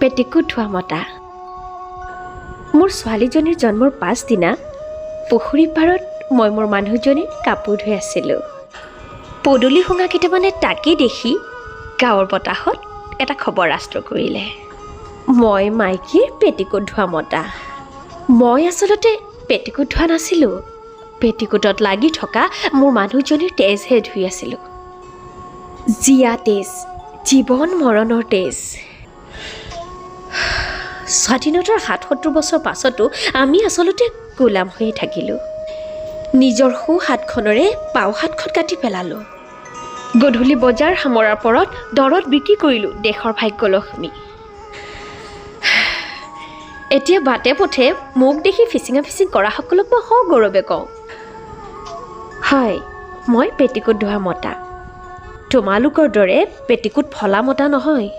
Petticoat ধোৱা মতা। মোৰ ছোৱালীজনীৰ জন্মৰ পাছদিনা পুখুৰী পাৰত মই মোৰ মানুহজনীৰ কাপোৰ ধুই আছিলোঁ। পদূলি শুঙা কেইটামানে তাকেই দেখি গাঁৱৰ বতাহত এটা খবৰ ৰাষ্ট্ৰ কৰিলে। মই মাইকীৰ পেটিকোট ধোৱা মতা। মই আচলতে পেটিকোট ধোৱা নাছিলোঁ। পেটিকোটত লাগি থকা মোৰ মানুহজনীৰ তেজহে ধুই আছিলোঁ। জীয়া তেজ, জীৱন মৰণৰ তেজ। স্বাধীনতাৰ ৭৭ বছৰ পাছতো আমি আচলতে গোলাম হৈয়ে থাকিলোঁ। নিজৰ সোঁ হাতখনেৰে বাওঁ হাতখন কাটি পেলালোঁ। গধূলি বজাৰ সামৰাৰ পৰত দৰত বিক্ৰী কৰিলোঁ দেশৰ ভাগ্যলক্ষ্মী। এতিয়া বাটে পথে মোক দেখি ফিচিঙা ফিচিং কৰাসকলক মই সগৌৰৱে কওঁ, হয়, মই পেটিকোট ধোৱা মতা। তোমালোকৰ দৰে পেটিকোট ফলা মতা নহয়।